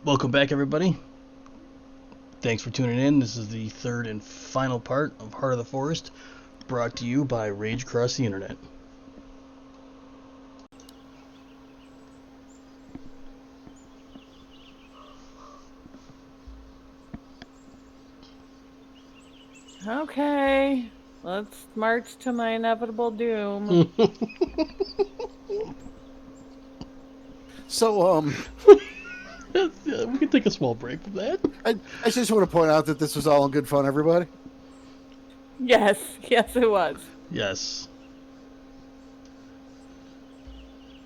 Welcome back, everybody. Thanks for tuning in. This is the third and final part of Heart of the Forest, brought to you by Rage Across the Internet. Okay, let's march to my inevitable doom. So, We can take a small break from that. I just want to point out that this was all in good fun, everybody. Yes, it was. Yes.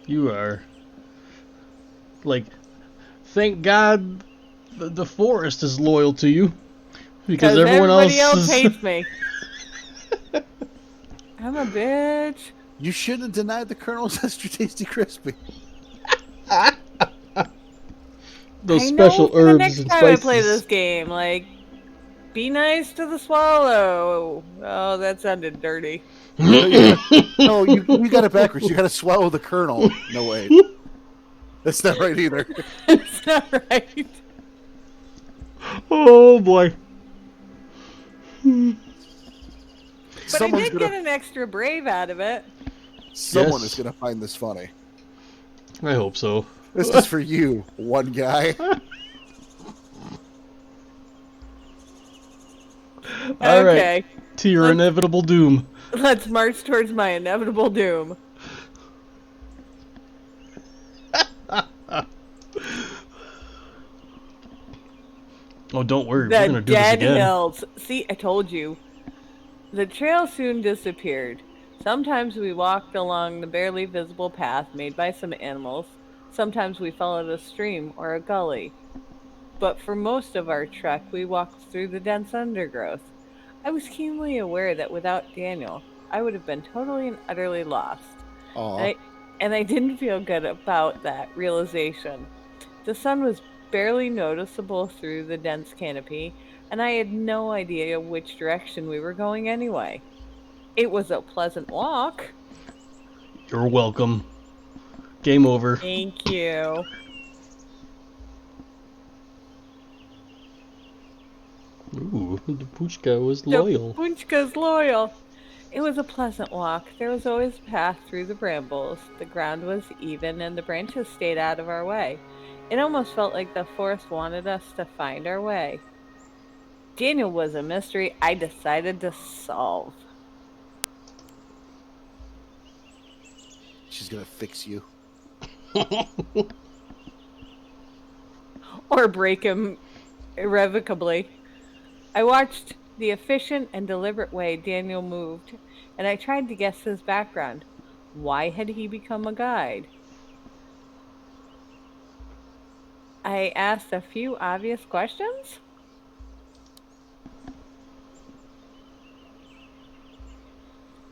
You are. Like, thank God the forest is loyal to you. Because everyone everybody else is... hates me. I'm a bitch. You shouldn't have denied the Colonel's extra tasty crispy. Those I special know for the herbs next and time I play spices. this game, like, be nice to the swallow. Oh, that sounded dirty. No, you got it backwards. You got to swallow the Colonel. No, wait. That's not right either. It's not right. Oh boy. But I did get an extra brave out of it. Someone Yes. is going to find this funny. I hope so. This is for you, one guy. All right. Okay. To your inevitable doom. Let's march towards my inevitable doom. Oh, don't worry. We're The going to do this dead again. hills. See, I told you. The trail soon disappeared. Sometimes we walked along the barely visible path made by some animals. Sometimes we followed a stream or a gully. But for most of our trek, we walked through the dense undergrowth. I was keenly aware that without Daniel, I would have been totally and utterly lost. Aw. And I didn't feel good about that realization. The sun was barely noticeable through the dense canopy, and I had no idea which direction we were going anyway. It was a pleasant walk. You're welcome. Game over. Thank you. Ooh, the Puchka was loyal. The Punchka's loyal. It was a pleasant walk. There was always a path through the brambles. The ground was even, and the branches stayed out of our way. It almost felt like the forest wanted us to find our way. Daniel was a mystery I decided to solve. She's going to fix you. Or break him irrevocably. I watched the efficient and deliberate way Daniel moved, and I tried to guess his background. Why had he become a guide? I asked a few obvious questions.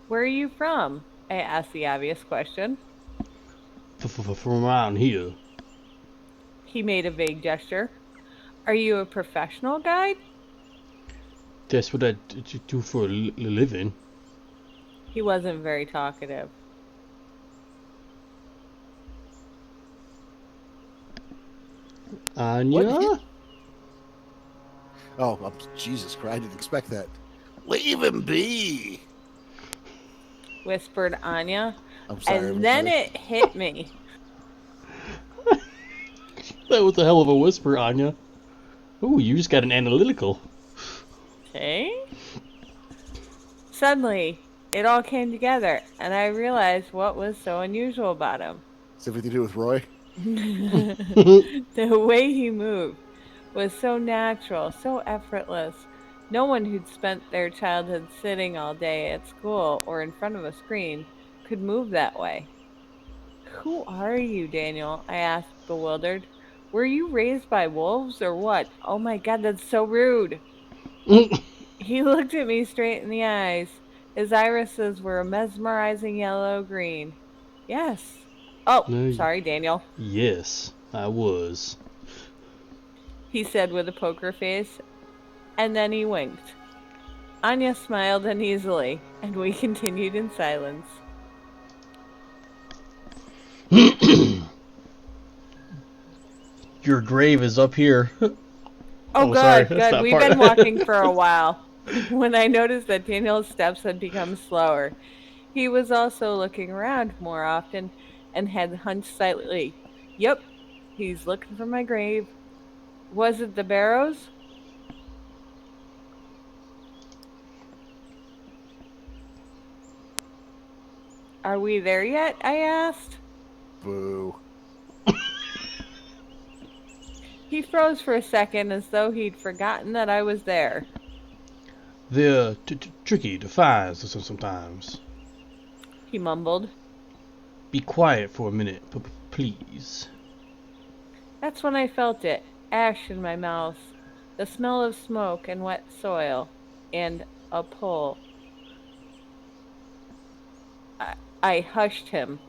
Where are you from? I asked the obvious question. From around here. He made a vague gesture. Are you a professional guide? That's what I do for a living. He wasn't very talkative. Anya? Oh, Jesus Christ. I didn't expect that. Leave him be. Whispered Anya. I'm sorry. And then it hit me. That was a hell of a whisper, Anya. Ooh, you just got an analytical. Okay. Suddenly, it all came together, and I realized what was so unusual about him. Does everything to do with Roy? The way he moved was so natural, so effortless. No one who'd spent their childhood sitting all day at school or in front of a screen could move that way. Who are you, Daniel? I asked, bewildered. Were you raised by wolves or what? Oh my God, that's so rude. He looked at me straight in the eyes. His irises were a mesmerizing yellow-green. Yes. Oh, No, sorry, Daniel. Yes, I was. He said with a poker face, and then he winked. Anya smiled uneasily, and we continued in silence. Your grave is up here. Oh, Sorry, good, that's good. that We've part. been walking for a while. When I noticed that Daniel's steps had become slower, he was also looking around more often and had hunched slightly. Yep, he's looking for my grave. Was it the barrows? Are we there yet? I asked. Boo. He froze for a second as though he'd forgotten that I was there. They're tricky to find sometimes. He mumbled. Be quiet for a minute, please. That's when I felt it, ash in my mouth, the smell of smoke and wet soil, and a pull. I, I hushed him.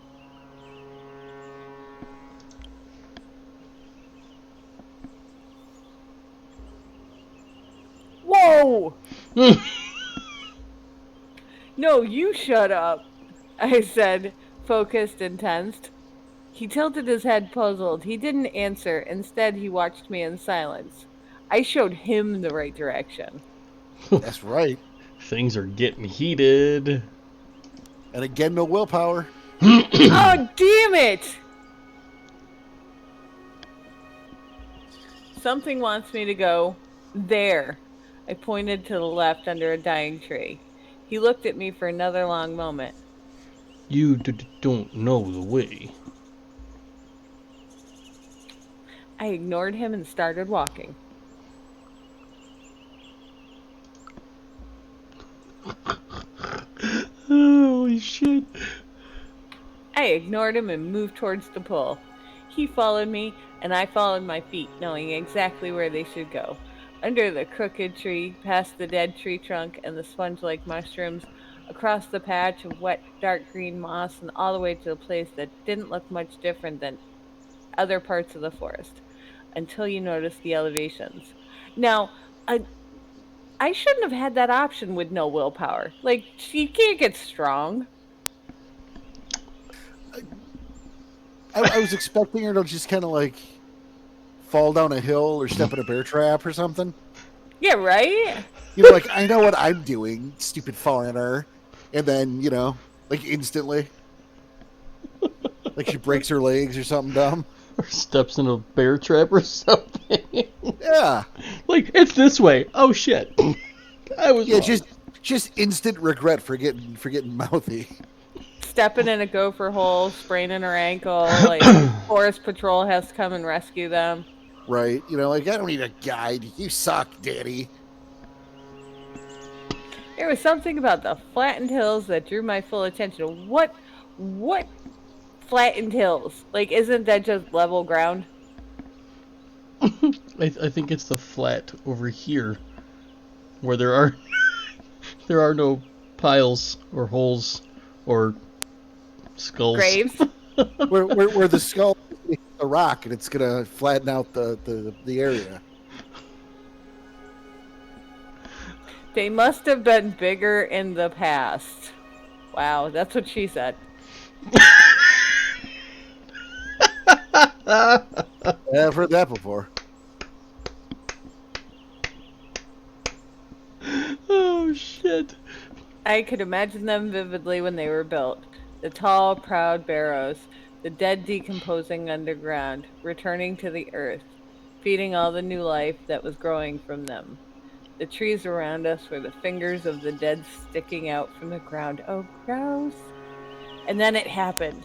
Whoa! No, you shut up, I said, focused and tensed. He tilted his head, puzzled. He didn't answer. Instead, he watched me in silence. I showed him the right direction. That's right. Things are getting heated. And again, no willpower. Oh, damn it! Something wants me to go there. I pointed to the left under a dying tree. He looked at me for another long moment. You don't know the way. I ignored him and started walking. Holy shit. I ignored him and moved towards the pool. He followed me, and I followed my feet, knowing exactly where they should go. Under the crooked tree, past the dead tree trunk and the sponge-like mushrooms, across the patch of wet, dark green moss, and all the way to a place that didn't look much different than other parts of the forest, until you noticed the elevations. Now, I shouldn't have had that option with no willpower. Like, you can't get strong. I was expecting her to just kind of like fall down a hill or step in a bear trap or something. Yeah, right? You know, like, I know what I'm doing, stupid foreigner. And then, like instantly. Like she breaks her legs or something dumb. Or steps in a bear trap or something. Yeah. Like, it's this way. Oh shit. I was Yeah, wrong. just instant regret for getting mouthy. Stepping in a gopher hole, spraining her ankle, like forest patrol has to come and rescue them. Right? Like, I don't need a guide. You suck, Daddy. There was something about the flattened hills that drew my full attention. What flattened hills? Like, isn't that just level ground? I think it's the flat over here where there are there are no piles or holes or skulls. Graves? where the skull is a rock and it's gonna flatten out the area. They must have been bigger in the past. Wow, that's what she said. Yeah, I've heard that before. Oh shit. I could imagine them vividly when they were built. The tall, proud barrows, the dead decomposing underground, returning to the earth, feeding all the new life that was growing from them. The trees around us were the fingers of the dead sticking out from the ground. Oh, gross. And then it happened.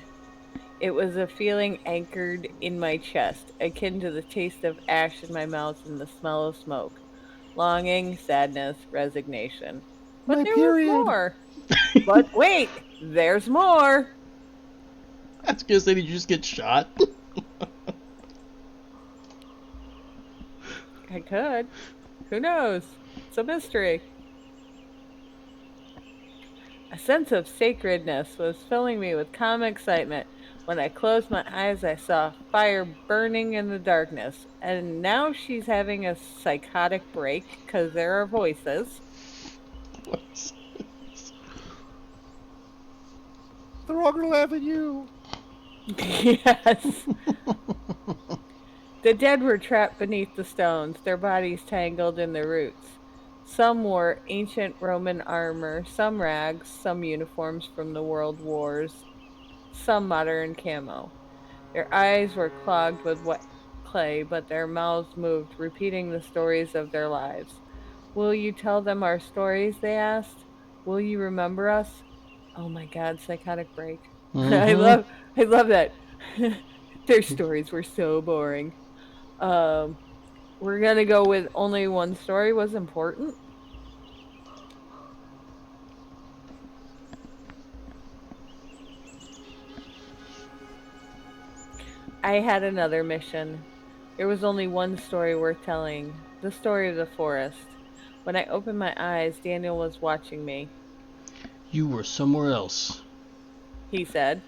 It was a feeling anchored in my chest, akin to the taste of ash in my mouth and the smell of smoke. Longing, sadness, resignation. But My there period. was more. But wait, there's more. I was gonna say, did you just get shot? I could. Who knows? It's a mystery. A sense of sacredness was filling me with calm excitement. When I closed my eyes, I saw fire burning in the darkness. And now she's having a psychotic break because there are voices. They're all gonna laugh at you. Yes. The dead were trapped beneath the stones, their bodies tangled in the roots. Some wore ancient Roman armor, some rags, some uniforms from the world wars, some modern camo. Their eyes were clogged with wet clay, but their mouths moved, repeating the stories of their lives. Will you tell them our stories? They asked. Will you remember us? Oh my god, psychotic break. I Mm-hmm. love I love that. Their stories were so boring. Um we're gonna go with only one story was important. I had another mission. There was only one story worth telling, the story of the forest. When I opened my eyes, Daniel was watching me. You were somewhere else. He said.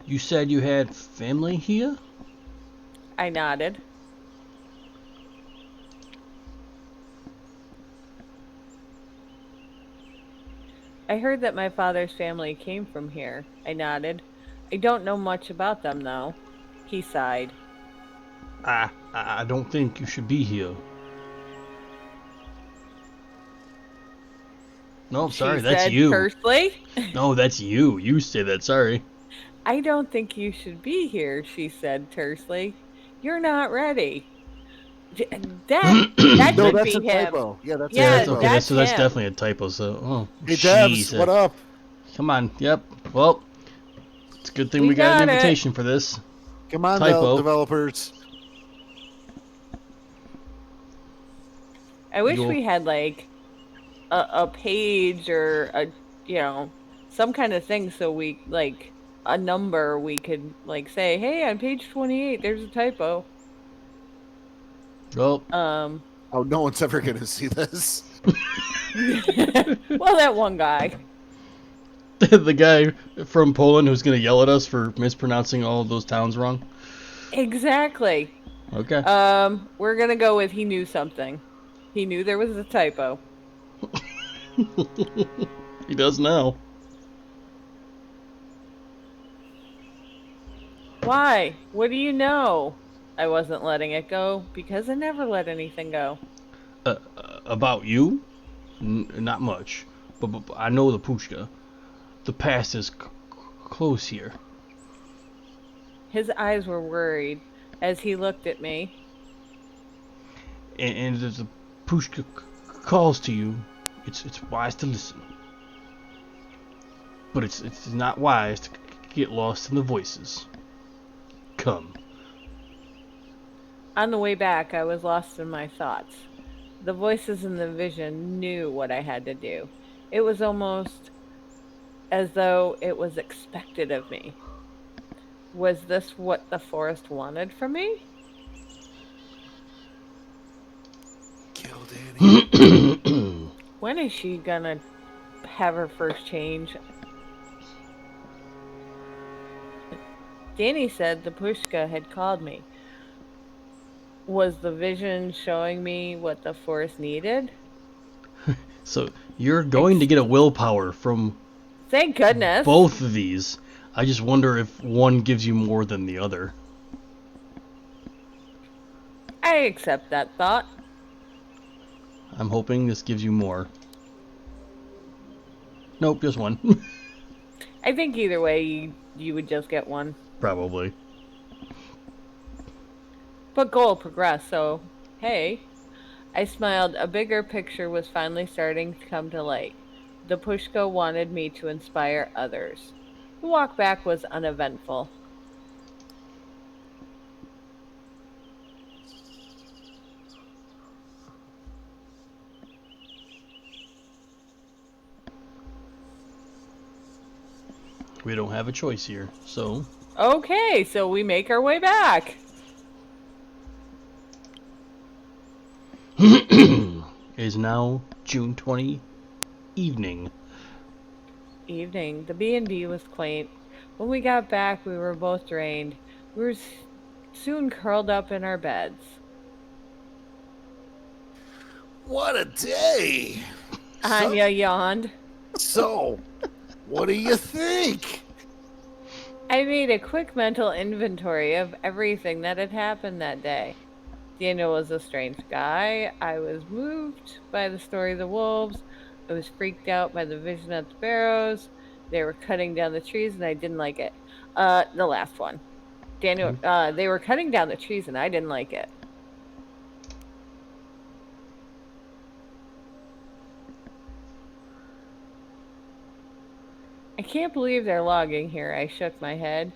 You said you had family here? I nodded. I heard that my father's family came from here. I nodded. I don't know much about them, though. He sighed. I don't think you should be here. No, She sorry, that's said you. tersely. No, that's you. You say that, sorry. I don't think you should be here, she said tersely. You're not ready. D- That that No, should that's a be him. typo. Yeah, that's a Yeah, Yeah, that's okay. typo. That's that's so that's him. definitely a typo. So, oh, Hey, Debs, jeez. what up? Come on. Yep. Well, it's a good thing We we got an got it. invitation for this Come on, typo. developers. I wish You'll we had like a page or a you know some kind of thing so we like a number we could like say, hey, on page 28, there's a typo. well. Um, Oh, no one's ever going to see this. well, that one guy. The guy from Poland who's gonna yell at us for mispronouncing all of those towns wrong. Exactly. Okay. We're gonna go with he knew something. He knew there was a typo. He does now. Why? What do you know? I wasn't letting it go because I never let anything go. About you? Not much, but I know the Pushka. The past is close here. His eyes were worried as he looked at me. And if the Pushka calls to you, it's wise to listen. But it's not wise to get lost in the voices. Come. On the way back, I was lost in my thoughts. The voices in the vision knew what I had to do. It was almost as though it was expected of me. Was this what the forest wanted from me? Kill Danny. When is she gonna have her first change? Danny said the Pushka had called me. Was the vision showing me what the forest needed? So you're going to get a willpower from Thank goodness. both of these. I just wonder if one gives you more than the other. I accept that thought. I'm hoping this gives you more. Nope, just one. I think either way, you would just get one. Probably. But goal progressed, so hey. I smiled. A bigger picture was finally starting to come to light. The Pushka wanted me to inspire others. The walk back was uneventful. We don't have a choice here, so Okay, so we make our way back. it is now June 20 evening. Evening. The B&B was quaint. When we got back, we were both drained. We were soon curled up in our beds. What a day. Anya yawned. So, what do you think? I made a quick mental inventory of everything that had happened that day. Daniel was a strange guy. I was moved by the story of the wolves. I was freaked out by the vision of the barrows. They were cutting down the trees and I didn't like it. The last one. Daniel, they were cutting down the trees and I didn't like it. I can't believe they're logging here. I shook my head.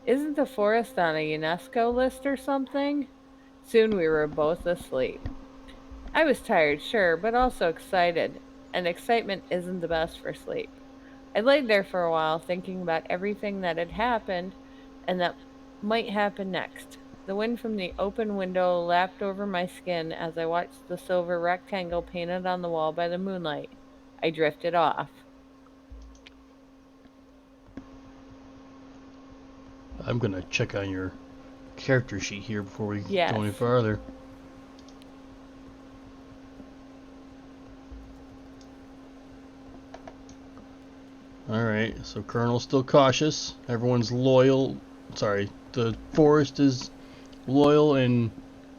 Isn't the forest on a UNESCO list or something? Soon we were both asleep. I was tired, sure, but also excited, and excitement isn't the best for sleep. I laid there for a while thinking about everything that had happened and that might happen next. The wind from the open window lapped over my skin as I watched the silver rectangle painted on the wall by the moonlight. I drifted off. I'm gonna check on your character sheet here before we Yes. go any farther. Alright, so Colonel's still cautious. Everyone's loyal. Sorry, the forest is loyal and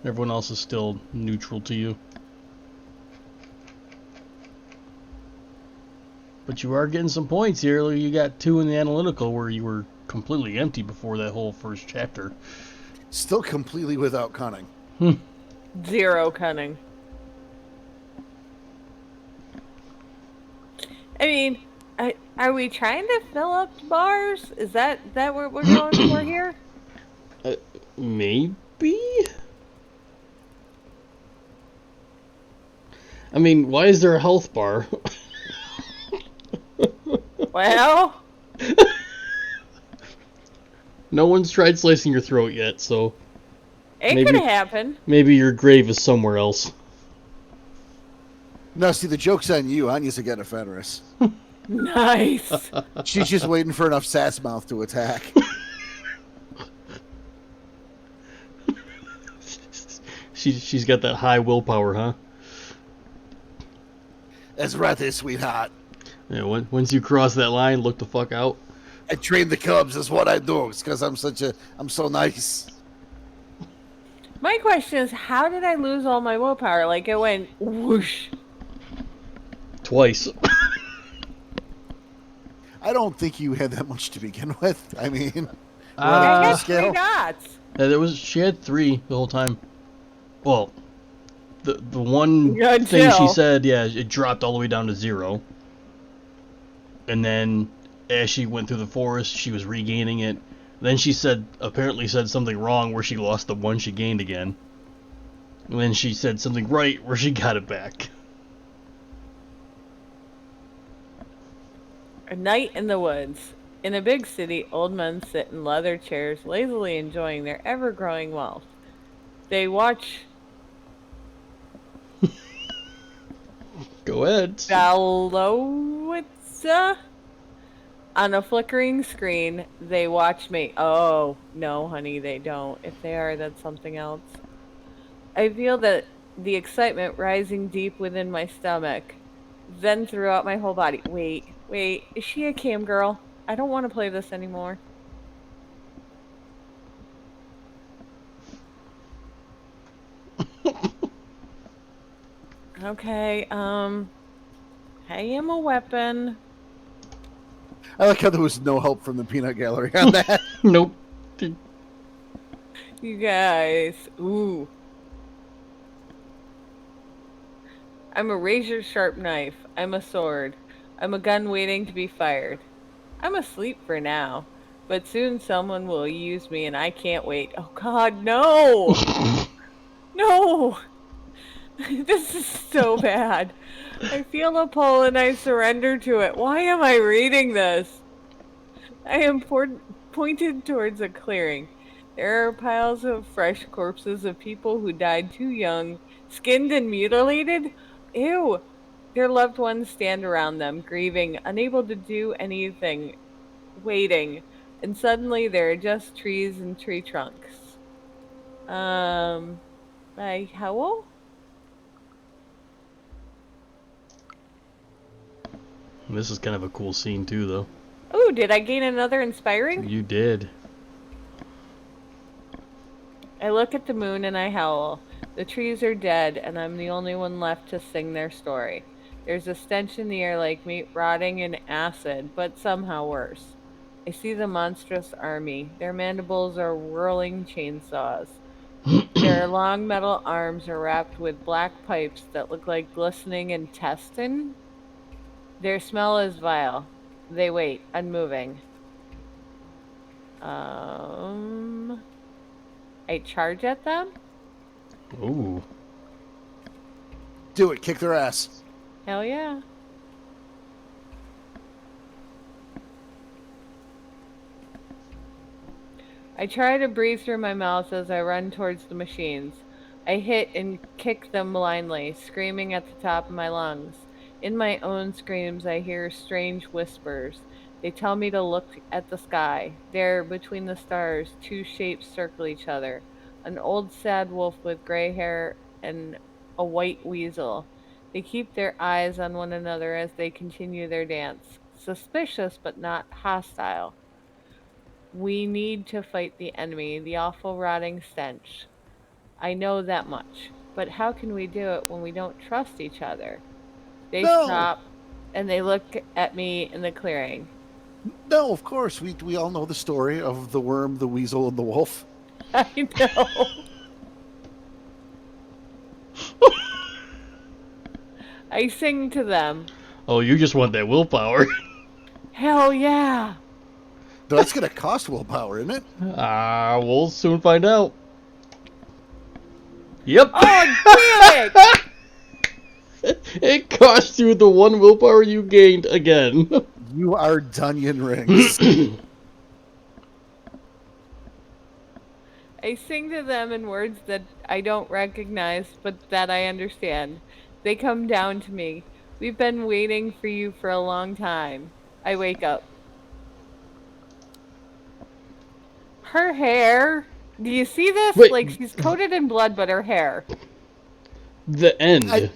everyone else is still neutral to you. But you are getting some points here. Like, you got 2 in the analytical where you were completely empty before that whole first chapter. Still completely without cunning. 0 cunning. I mean, are we trying to fill up bars? Is that what we're going for here? Maybe? I mean, why is there a health bar? Well, No one's tried slicing your throat yet, so it maybe- could happen. maybe your grave is somewhere else. No, see, the joke's on you. Anya's a get a Fenris. Nice. She's just waiting for enough sass mouth to attack. She's got that high willpower, huh? That's right there, sweetheart. Yeah, once you cross that line, look the fuck out. I train the cubs. That's what I do. It's because I'm so nice. My question is, how did I lose all my willpower? Like, it went whoosh. Twice. I don't think you had that much to begin with. I mean, I the had scale? 3 dots. She had 3 the whole time. Well, the one Yeah, thing she Jill. said, yeah, it dropped all the way down to 0. And then as she went through the forest, she was regaining it. Then she apparently said something wrong where she lost the 1 she gained again. And then she said something right where she got it back. A night in the woods. In a big city, old men sit in leather chairs, lazily enjoying their ever-growing wealth. They watch Go ahead. Balowitza on a flickering screen. They watch me. Oh, no, honey, they don't. If they are, that's something else. I feel that the excitement rising deep within my stomach, then throughout my whole body. Wait, is she a cam girl? I don't want to play this anymore. Okay, I am a weapon. I like how there was no help from the peanut gallery on that. Nope. You guys. Ooh. I'm a razor sharp knife. I'm a sword. I'm a gun waiting to be fired. I'm asleep for now, but soon someone will use me and I can't wait. Oh god, no! No! This is so bad. I feel a pull and I surrender to it. Why am I reading this? I am pointed towards a clearing. There are piles of fresh corpses of people who died too young, skinned and mutilated. Ew. Their loved ones stand around them, grieving, unable to do anything, waiting. And suddenly there are just trees and tree trunks. By Howell? This is kind of a cool scene too, though. Ooh, did I gain another inspiring? You did. I look at the moon and I howl. The trees are dead, and I'm the only one left to sing their story. There's a stench in the air like meat rotting in acid, but somehow worse. I see the monstrous army. Their mandibles are whirling chainsaws. Their long metal arms are wrapped with black pipes that look like glistening intestine. Their smell is vile. They wait, unmoving. Um, I charge at them? Ooh. Do it. Kick their ass. Hell yeah. I try to breathe through my mouth as I run towards the machines. I hit and kick them blindly, screaming at the top of my lungs. In my own screams, I hear strange whispers. They tell me to look at the sky. There, between the stars, two shapes circle each other: an old sad wolf with gray hair and a white weasel. They keep their eyes on one another as they continue their dance, suspicious but not hostile. We need to fight the enemy, the awful rotting stench. I know that much. But how can we do it when we don't trust each other? They No. stop and they look at me in the clearing. No, of course. We all know the story of the worm, the weasel, and the wolf. I know. I sing to them. Oh, you just want that willpower. Hell yeah. That's going to cost willpower, isn't it? We'll soon find out. Yep. Oh, damn it. It cost you the one willpower you gained again. You are Dunyan Rings. I sing to them in words that I don't recognize, but that I understand. They come down to me. We've been waiting for you for a long time. I wake up. Her hair. Do you see this? Wait. Like, she's coated in blood, but her hair. The end.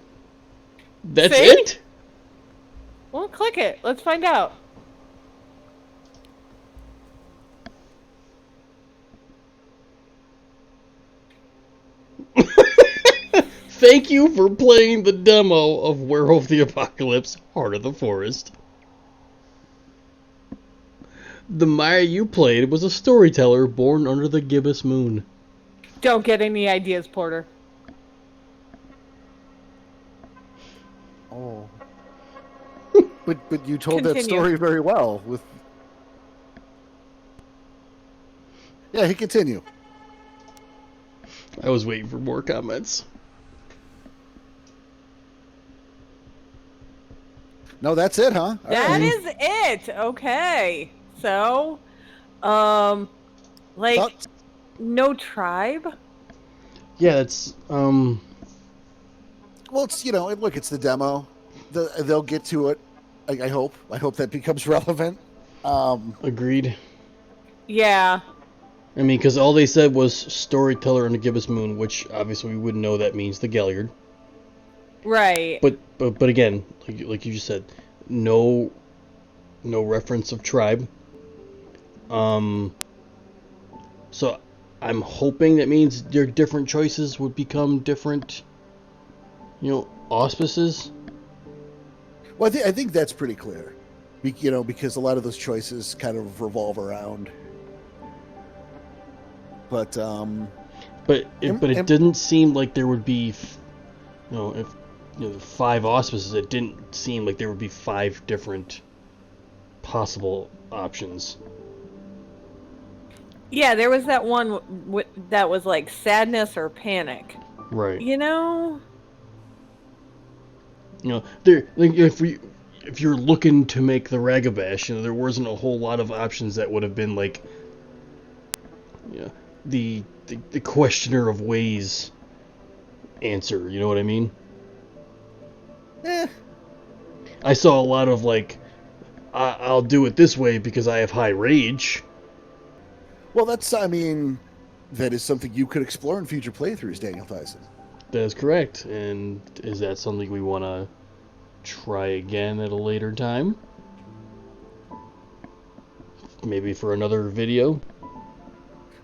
That's See? it? Well, click it. Let's find out. Thank you for playing the demo of Werewolf the Apocalypse, Heart of the Forest. The Maya you played was a storyteller born under the gibbous moon. Don't get any ideas, Porter. Oh. But you told that Continue. story very well. With yeah, he continue. I was waiting for more comments. No, that's it, huh? All That right. is it. Okay. So, like, Thoughts? no tribe? Yeah, it's, Well, it's look, it's the demo. They'll get to it. I hope. I hope that becomes relevant. agreed. Yeah. I mean, because all they said was storyteller on the gibbous moon, which obviously we wouldn't know that means the Galliard. Right. But again, like you just said, no reference of tribe. So I'm hoping that means their different choices would become different, auspices. Well, I think that's pretty clear. Because a lot of those choices kind of revolve around. But it didn't seem like there would be, if 5 auspices. It didn't seem like there would be 5 different possible options. Yeah, there was that one that was like sadness or panic. Right. There, like, if you're looking to make the Ragabash, there wasn't a whole lot of options that would have been like, the questioner of ways answer. You know what I mean? I saw a lot of like, I'll do it this way because I have high rage. well, that is something you could explore in future playthroughs, Daniel Tyson. That is correct. And is that something we want to try again at a later time? maybe for another video.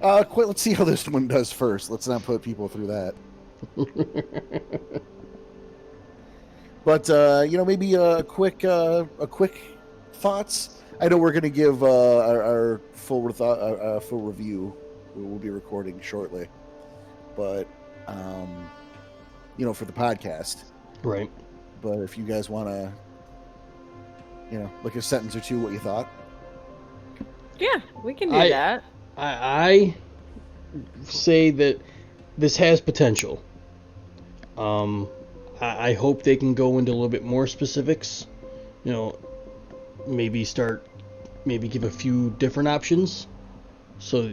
Let's see how this one does first. Let's not put people through that. But maybe a quick thoughts. I know we're going to give our full review. We'll be recording shortly, but for the podcast. Right. But if you guys want to, like a sentence or two, what you thought. Yeah, we can do that. I say that this has potential. I hope they can go into a little bit more specifics. Maybe give a few different options. So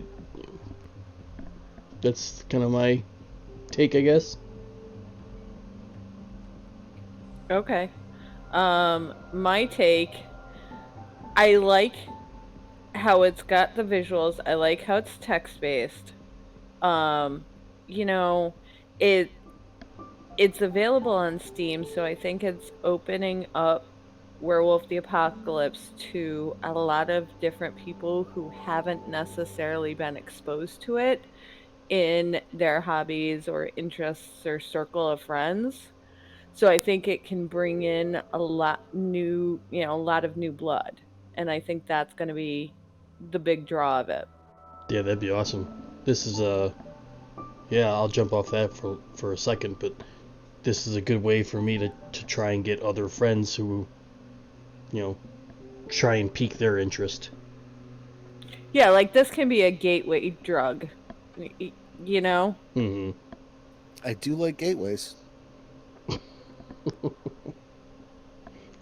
that's kind of my take, I guess. Okay. My take, I like how it's got the visuals. I like how it's text-based. It's available on Steam, so I think it's opening up Werewolf the Apocalypse to a lot of different people who haven't necessarily been exposed to it in their hobbies or interests or circle of friends. So I think it can bring in a lot of new blood. And I think that's going to be the big draw of it. Yeah, that'd be awesome. This is I'll jump off that for a second, but this is a good way for me to try and get other friends who, try and pique their interest. Yeah, like this can be a gateway drug, Mm-hmm. I do like gateways.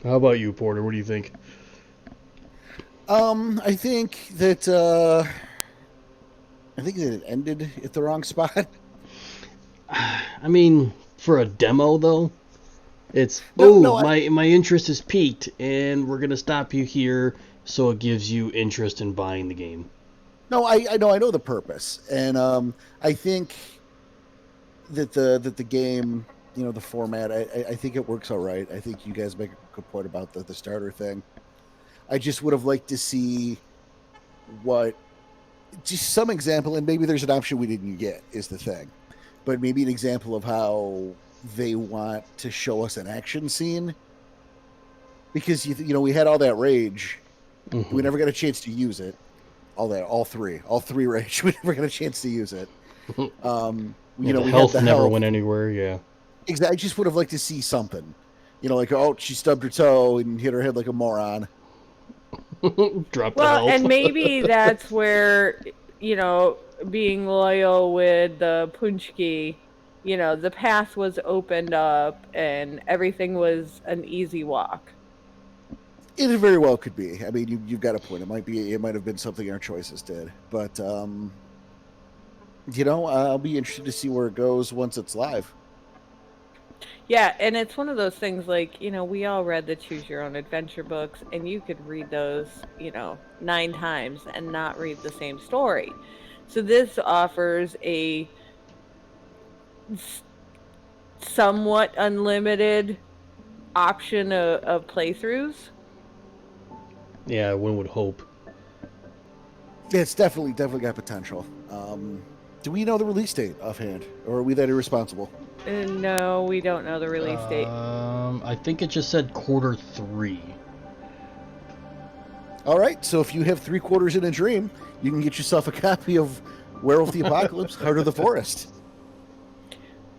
How about you, Porter? What do you think? I think that it ended at the wrong spot. I mean, for a demo though, it's my interest is piqued, and we're gonna stop you here, so it gives you interest in buying the game. No, I know the purpose, and I think that the game, the format, I think it works all right. I think you guys make a good point about the starter thing. I just would have liked to see just some example, and maybe there's an option we didn't get, is the thing. But maybe an example of how they want to show us an action scene. Because, we had all that rage. Mm-hmm. We never got a chance to use it. All three rage. We never got a chance to use it. The we health had the never health. went anywhere, yeah. Exactly. I just would have liked to see something. She stubbed her toe and hit her head like a moron. Drop the health. And maybe that's where, being loyal with the Punchki, the path was opened up and everything was an easy walk. It very well could be. I mean, you've got a point. It might have been something our choices did, but I'll be interested to see where it goes once it's live. Yeah, and it's one of those things like, we all read the Choose Your Own Adventure books, and you could read those, 9 times and not read the same story. So this offers a somewhat unlimited option of playthroughs. Yeah, one would hope. Yeah, it's definitely got potential. Do we know the release date offhand, or are we that irresponsible? No, we don't know the release date. I think it just said Q3. All right, so if you have 3 quarters in a dream, you can get yourself a copy of Werewolf the Apocalypse, Heart of the Forest.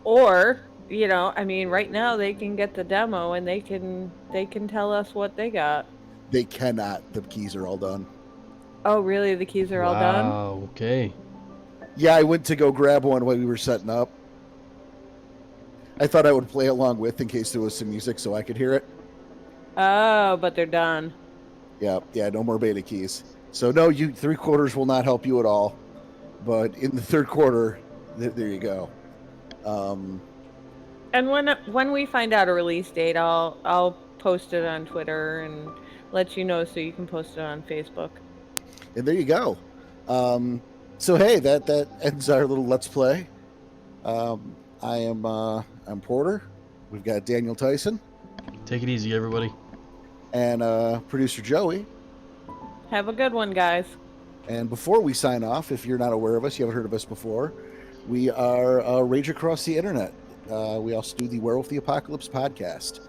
Or, right now they can get the demo and they can tell us what they got. They cannot. The keys are all done. Oh, really? The keys are all done? Wow, okay. Yeah, I went to go grab one while we were setting up. I thought I would play along with in case there was some music so I could hear it. Oh, but they're done. Yeah, no more beta keys. So no, 3 quarters will not help you at all. But in the 3rd quarter, there you go. And when we find out a release date, I'll post it on Twitter and let you know so you can post it on Facebook. And there you go. So hey, that ends our little Let's Play. I'm Porter. We've got Daniel Tyson. Take it easy, everybody. And producer Joey. Have a good one, guys. And before we sign off, if you're not aware of us, you haven't heard of us before, we are Rage Across the Internet. We also do the Werewolf the Apocalypse podcast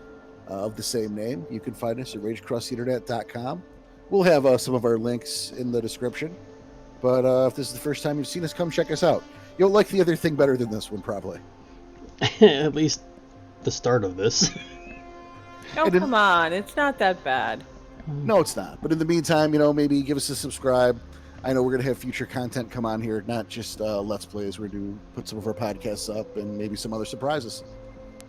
of the same name. You can find us at rageacrosstheinternet.com. We'll have some of our links in the description. But if this is the first time you've seen us, come check us out. You'll like the other thing better than this one, probably. At least the start of this. Oh, come on. It's not that bad. No, it's not. But in the meantime, maybe give us a subscribe. I know we're going to have future content come on here, not just Let's Plays. We're going to put some of our podcasts up and maybe some other surprises.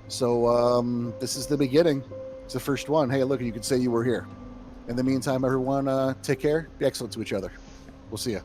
So this is the beginning. It's the first one. Hey, look, you could say you were here. In the meantime, everyone, take care. Be excellent to each other. We'll see you.